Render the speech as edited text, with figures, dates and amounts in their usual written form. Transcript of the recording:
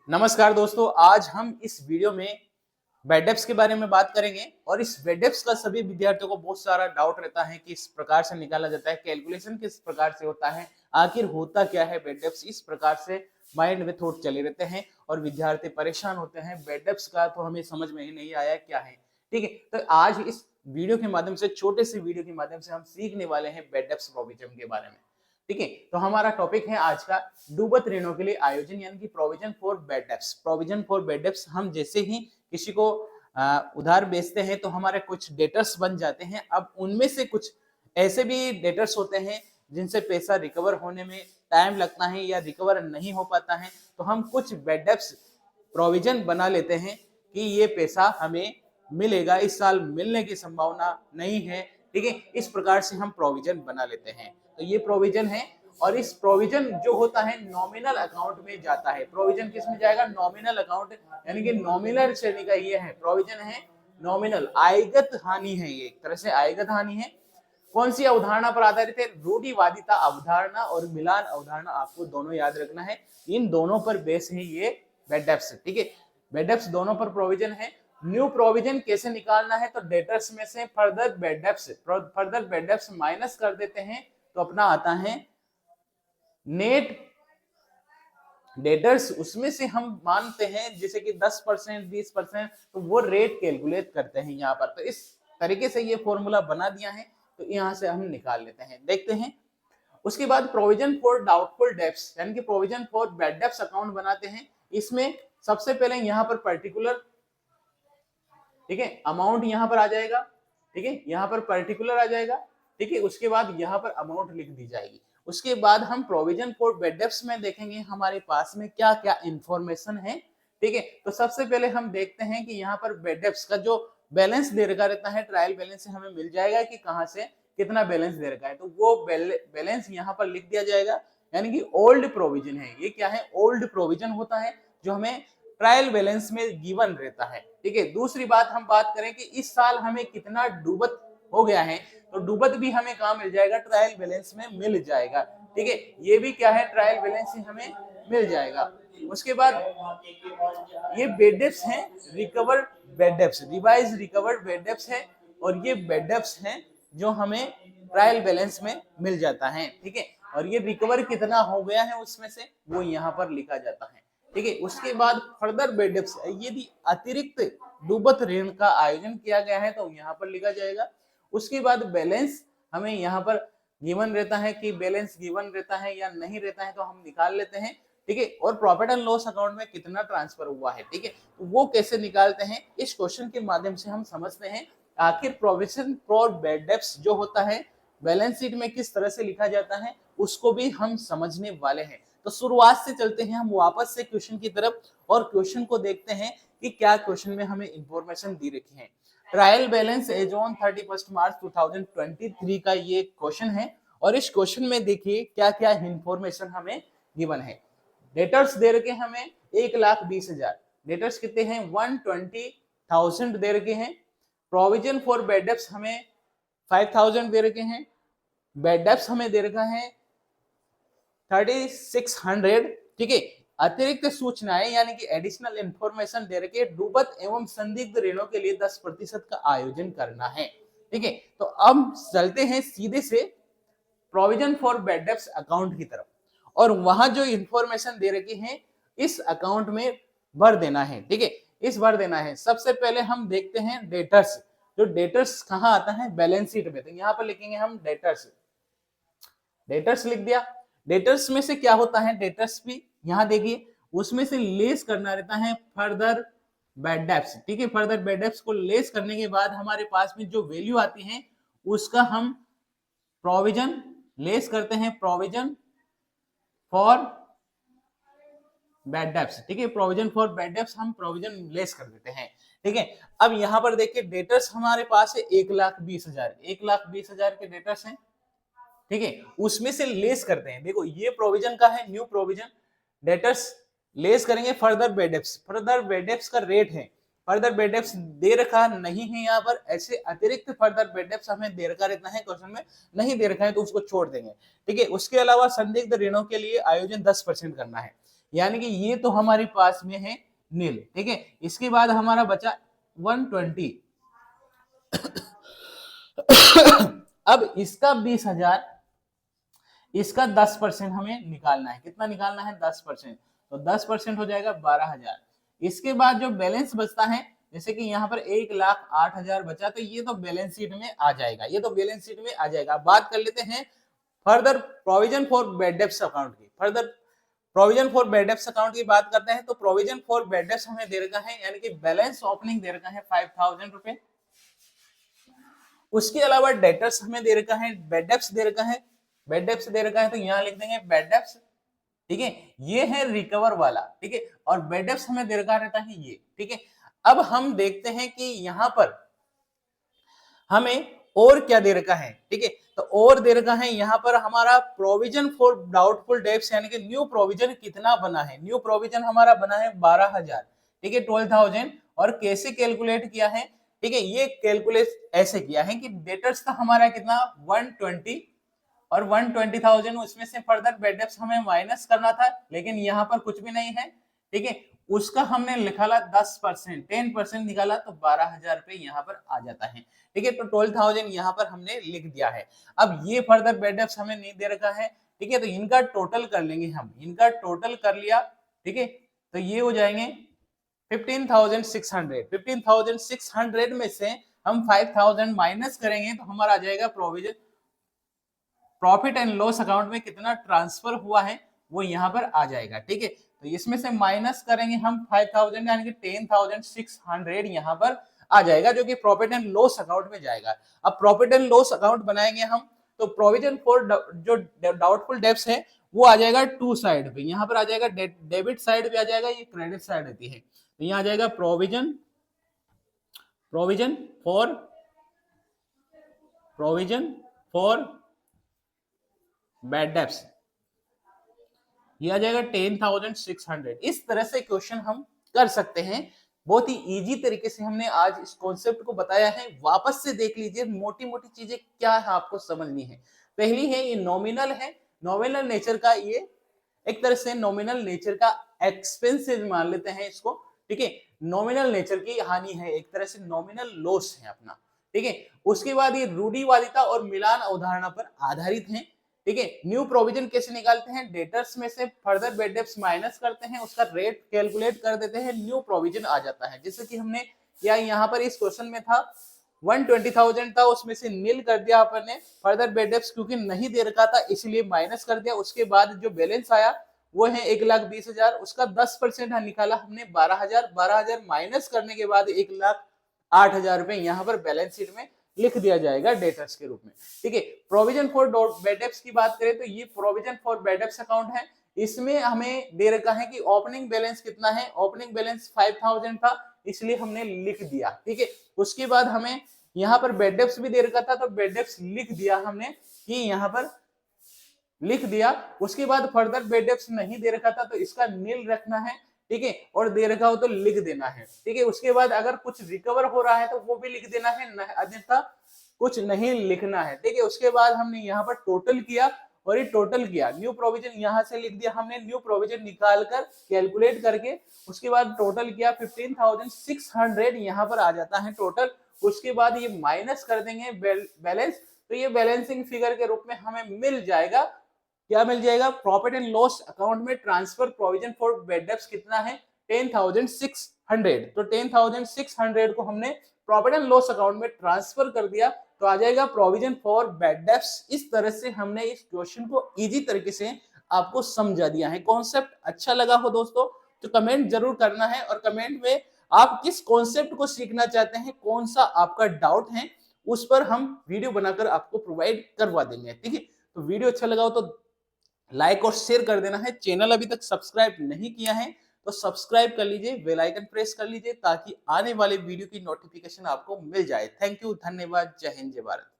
नमस्कार दोस्तों, आज हम इस वीडियो में बेड डेप्स के बारे में बात करेंगे और इस बेड डेप्स का सभी विद्यार्थियों को बहुत सारा डाउट रहता है कि इस प्रकार से निकाला जाता है, कैलकुलेशन किस प्रकार से होता है, आखिर होता क्या है बेड डेप्स। इस प्रकार से माइंड में थॉट चले रहते हैं और विद्यार्थी परेशान होते हैं। बेड डेप्स का तो हमें समझ में ही नहीं आया क्या है। ठीक है, तो आज इस वीडियो के माध्यम से, छोटे से वीडियो के माध्यम से हम सीखने वाले हैं बेड डेप्स प्रोविजन के बारे में। ठीक है, तो हमारा टॉपिक है आज का डूबत ऋणों के लिए आयोजन यानी कि provision for bad debts. Provision for bad debts, हम जैसे ही किसी को उधार बेचते हैं तो हमारे कुछ डेटर्स बन जाते हैं। अब उनमें से कुछ ऐसे भी डेटर्स होते हैं जिनसे पैसा रिकवर होने में टाइम लगता है या रिकवर नहीं हो पाता है, तो हम कुछ बेड डेप्स प्रोविजन बना लेते हैं कि ये पैसा हमें मिलेगा, इस साल मिलने की संभावना नहीं है। ठीक है, इस प्रकार से हम प्रोविजन बना लेते हैं। तो ये प्रोविजन है और इस प्रोविजन जो होता है नॉमिनल अकाउंट में जाता है। प्रोविजन किस में जाएगा? नॉमिनल अकाउंट, यानी कि नॉमिनल श्रेणी का ये है प्रोविजन है। नॉमिनल आयगत हानि है, ये एक तरह से आयगत हानि है। कौन सी अवधारणा पर आधारित है? रूढ़िवादिता अवधारणा और मिलान अवधारणा, आपको दोनों याद रखना है। इन दोनों पर बेस है ये बेड डेप्स। ठीक है, बेड डेप्स दोनों पर प्रोविजन है। न्यू प्रोविजन कैसे निकालना है? तो डेटर्स में से फर्दर बेड डेप्स माइनस कर देते हैं तो अपना आता है नेट डेटर्स। उसमें से हम मानते हैं जैसे कि 10%, 20%, तो वो रेट कैलकुलेट करते हैं यहाँ पर। तो इस तरीके से ये फॉर्मूला बना दिया है, तो यहाँ से हम निकाल लेते हैं। देखते हैं उसके बाद प्रोविजन फॉर डाउटफुल डेब्ट्स यानी कि provision for bad debts account बनाते हैं। इसमें सबसे पहले यहाँ पर पर्टिकुलर, ठीक है, अमाउंट यहाँ पर आ जाएगा। ठीक है, यहाँ पर पर्टिकुलर आ जाएगा। ठीक है, उसके बाद यहाँ पर अमाउंट लिख दी जाएगी। उसके बाद हम प्रोविजन फॉर बेड डेप्ट्स में देखेंगे हमारे पास में क्या क्या इंफॉर्मेशन है। ठीक है, तो सबसे पहले हम देखते हैं कि यहाँ पर बेड डेप्ट्स का जो बैलेंस दे रखा रहता है, ट्रायल बैलेंस से हमें मिल जाएगा कि कहाँ से कितना बैलेंस दे रखा है। तो वो बैलेंस यहाँ पर लिख दिया जाएगा, यानी कि ओल्ड प्रोविजन है। ये क्या है? ओल्ड प्रोविजन होता है जो हमें ट्रायल बैलेंस में गिवन रहता है। ठीक है, दूसरी बात हम बात करें कि इस साल हमें कितना डूबत हो गया है, तो डूबत भी हमें कहाँ मिल जाएगा? ट्रायल बैलेंस में मिल जाएगा। ठीक है, ये भी क्या है? ट्रायल बैलेंस ही हमें मिल जाएगा। उसके बाद ये बेड डेप्स हैं, recovered bad debts, revise recovered bad debts है, और ये बेड डेप्स हैं जो हमें ट्रायल बैलेंस में मिल जाता है। ठीक है, और ये रिकवर कितना हो गया है उसमें से वो यहाँ पर लिखा जाता है। ठीक है, उसके बाद फर्दर बेड डेप्स, यदि अतिरिक्त डूबत ऋण का आयोजन किया गया है तो यहाँ पर लिखा जाएगा। उसके बाद बैलेंस हमें यहाँ पर गिवन रहता है कि बैलेंस गिवन रहता है या नहीं रहता है, तो हम निकाल लेते हैं। ठीक है, और प्रॉफिट एंड लॉस अकाउंट में कितना ट्रांसफर हुआ है। ठीक है, तो वो कैसे निकालते हैं, इस क्वेश्चन के माध्यम से हम समझते हैं। आखिर प्रोविजन फॉर बेड डेप्ट्स जो होता है बैलेंस शीट में किस तरह से लिखा जाता है, उसको भी हम समझने वाले हैं। तो शुरुआत से चलते हैं हम वापस से क्वेश्चन की तरफ और क्वेश्चन को देखते हैं कि क्या क्वेश्चन में हमें इंफॉर्मेशन दी रखी है। ट्रायल बैलेंस एज ऑन 31 मार्च 2023 का ये क्वेश्चन है, और इस क्वेश्चन में देखिए क्या क्या इंफॉर्मेशन हमें गिवन है। डेटर्स दे रखे हमें 1,20,000, डेटर्स कितने हैं? 120,000 दे रखे हैं। प्रोविजन फॉर बेड डेप्ट्स हमें 5,000 दे रखे हैं। बेड डेप्ट्स हमें दे रखा है 3,600। ठीक है, अतिरिक्त सूचनाएं यानी कि एडिशनल इंफॉर्मेशन दे रखे डूबत एवं संदिग्ध ऋणों के लिए 10% का आयोजन करना है। ठीक है, तो अब चलते हैं सीधे से provision for bed debts account की तरफ, और वहां जो इंफॉर्मेशन दे रखी है इस अकाउंट में भर देना है। ठीक है, इस भर देना है। सबसे पहले हम देखते हैं डेटर्स। जो डेटर्स कहाँ आता है? बैलेंस शीट में, तो यहाँ पर लिखेंगे हम डेटर्स। डेटर्स लिख दिया। डेटर्स में से क्या होता है? डेटर्स भी यहाँ देखिए, उसमें से लेस करना रहता है फर्दर बेड डेप्ट्स। ठीक है, फर्दर बेड डेप्ट्स को लेस करने के बाद हमारे पास में जो वैल्यू आती है उसका हम प्रोविजन लेस करते हैं, प्रोविजन फॉर बेड डेप्ट्स। ठीक है, प्रोविजन फॉर बेड डेप्ट्स हम प्रोविजन लेस कर देते हैं। ठीक है, अब यहाँ पर देखिए डेटर्स हमारे पास है 1,20,000, 1,20,000 के डेटर्स हैं। ठीक है, उसमें से लेस करते हैं। देखो ये प्रोविजन का है, न्यू प्रोविजन, डेटर्स लेस करेंगे further bed debts. Further bed debts का रेट है, फर्दर बेड डेप्ट्स दे रखा नहीं है यहाँ पर, ऐसे अतिरिक्त फर्दर बेड डेप्ट्स हमें दे रखा रहता है क्वेश्चन में, नहीं दे रखा है तो उसको छोड़ देंगे। ठीक है, उसके अलावा संदिग्ध ऋणों के लिए आयोजन 10% करना है। यानी कि ये तो हमारे पास में है नील, ठीक है। इसके बाद हमारा बचा 120। अब इसका 20,000, इसका 10% हमें निकालना है। कितना निकालना है? 10%। तो 10% हो जाएगा 12,000। इसके बाद जो बैलेंस बचता है, जैसे कि यहाँ पर 1,08,000 बचा, तो ये तो बैलेंस शीट में आ जाएगा, ये तो बैलेंस शीट में आ जाएगा। बात कर लेते हैं further provision for bad debts account की। Further provision for bad debts account की बात करते हैं, तो प्रोविजन फॉर बैड डेब्ट्स हमें दे रखा है, यानी कि बैलेंस ओपनिंग दे रखा है 5,000 रुपए। उसके अलावा डेटर्स हमें दे रखा है, बैड डेब्ट्स दे रखा है, बैड डेब्ट्स दे रखा है, तो यहाँ लिख देंगे बैड डेब्ट्स, ठीक है। ये है रिकवर वाला, ठीक है, और बैड डेब्ट्स हमें दे रखा रहता है ये, ठीक है। अब हम देखते हैं कि यहाँ पर हमें और क्या दे रखा है, ठीक है। तो और दे रखा है यहाँ पर हमारा प्रोविजन फॉर डाउटफुल डेब्ट्स, यानी कि न्यू प्रोविजन कितना बना है। न्यू प्रोविजन हमारा बना है 12,000, ठीक है, 12,000। और कैसे कैलकुलेट किया है, ठीक है, ये कैलकुलेट ऐसे किया है कि डेटर्स था हमारा कितना 120, और 120,000 उसमें से फर्दर बैड डेब्ट्स हमें माइनस करना था, लेकिन यहाँ पर कुछ भी नहीं है, ठीक है। उसका हमने निकाला 10%, 10% निकाला, तो 12,000 रुपए यहाँ पर आ जाता है, ठीक है। तो 12,000 यहाँ पर हमने लिख दिया है। अब ये फर्दर बैड डेब्ट्स हमें नहीं दे रखा है, ठीक है, तो इनका टोटल कर लेंगे हम, इनका टोटल कर लिया, ठीक है। तो ये हो जाएंगे 15,600। 15,600 में से हम 5,000 माइनस करेंगे, तो हमारा आ जाएगा provision profit and loss account में कितना ट्रांसफर हुआ है वो यहाँ पर आ जाएगा, ठीक है। तो इसमें से माइनस करेंगे हम 5,000, यानी कि 10,600 यहाँ पर आ जाएगा, जो कि प्रॉफिट एंड लॉस अकाउंट में जाएगा। अब प्रॉफिट एंड लॉस अकाउंट बनाएंगे हम, तो प्रोविजन फॉर जो डाउटफुल डेब्ट्स है वो आ जाएगा टू साइड पे। यहाँ पर आ जाएगा डेबिट साइड पे आ जाएगा, ये क्रेडिट साइड रहती है, तो यहाँ आ जाएगा प्रोविजन फॉर बैड डेब्ट्स, ये आ जाएगा 10,600। इस तरह से क्वेश्चन हम कर सकते हैं। बहुत ही इजी तरीके से हमने आज इस कॉन्सेप्ट को बताया है। वापस से देख लीजिए, मोटी मोटी चीजें क्या है आपको समझनी है। पहली है ये नॉमिनल है, नॉमिनल नेचर का, ये एक तरह से नॉमिनल नेचर का एक्सपेंसेस मान लेते हैं इसको, ठीक है। नॉमिनल नेचर की हानि है, एक तरह से नॉमिनल लॉस है अपना, ठीक है। उसके बाद ये रूढ़िवादिता और मिलान अवधारणा पर आधारित है, ठीक है। न्यू प्रोविजन कैसे निकालते हैं, डेटर्स में से फर्दर बैड डेब्ट्स माइनस करते हैं, उसका रेट कैलकुलेट कर देते हैं, न्यू प्रोविजन आ जाता है। जैसे कि हमने या यहाँ पर इस क्वेश्चन में था 120,000 था, उसमें से नील कर दिया अपन ने, फर्दर बैड डेब्ट्स क्योंकि नहीं दे रखा था इसलिए माइनस कर दिया। उसके बाद जो बैलेंस आया वो है 1,20,000, उसका 10% निकाला हमने 12,000। 12,000 माइनस करने के बाद 1,08,000 रुपए यहाँ पर बैलेंस शीट में लिख दिया जाएगा डेटर्स के रूप में, ठीक है। प्रोविजन फॉर बैड डेब्ट्स की बात करें तो ये provision for bad debts account है। इसमें हमें दे रखा है कि ओपनिंग बैलेंस कितना है, ओपनिंग बैलेंस 5,000 था, इसलिए हमने लिख दिया, ठीक है। उसके बाद हमें यहाँ पर बैड डेब्ट्स भी दे रखा था, तो बैड डेब्ट्स लिख दिया हमने कि यहाँ पर लिख दिया। उसके बाद फर्दर बैड डेब्ट्स नहीं दे रखा था, तो इसका नील रखना है, ठीक है, और दे रखा हो तो लिख देना है, ठीक है। उसके बाद अगर कुछ रिकवर हो रहा है तो वो भी लिख देना है, अन्यथा कुछ नहीं लिखना है, ठीक है। उसके बाद हमने यहाँ पर टोटल किया, और ये टोटल किया, न्यू प्रोविजन यहाँ से लिख दिया हमने, न्यू प्रोविजन निकाल कर कैलकुलेट करके उसके बाद टोटल किया, 15,600 यहाँ पर आ जाता है टोटल। उसके बाद ये माइनस कर देंगे बैलेंस, तो ये बैलेंसिंग फिगर के रूप में हमें मिल जाएगा, क्या मिल जाएगा, प्रॉफिट एंड लॉस अकाउंट में transfer provision for bad debts कितना है 10,600। तो 10,600 को हमने प्रॉफिट एंड लॉस अकाउंट में ट्रांसफर कर दिया, तो आ जाएगा प्रोविजन फॉर बैड डेब्ट्स। इस तरह से हमने इस क्वेश्चन को इजी तरीके से आपको समझा दिया है। कॉन्सेप्ट अच्छा लगा हो दोस्तों तो कमेंट जरूर करना है, और कमेंट में आप किस कॉन्सेप्ट को सीखना चाहते हैं, कौन सा आपका डाउट है, उस पर हम वीडियो बनाकर आपको प्रोवाइड करवा देंगे, ठीक है। तो वीडियो अच्छा लगा हो तो लाइक और शेयर कर देना है। चैनल अभी तक सब्सक्राइब नहीं किया है तो सब्सक्राइब कर लीजिए, बेल आइकन प्रेस कर लीजिए, ताकि आने वाले वीडियो की नोटिफिकेशन आपको मिल जाए। थैंक यू, धन्यवाद, जय हिंद, जय भारत।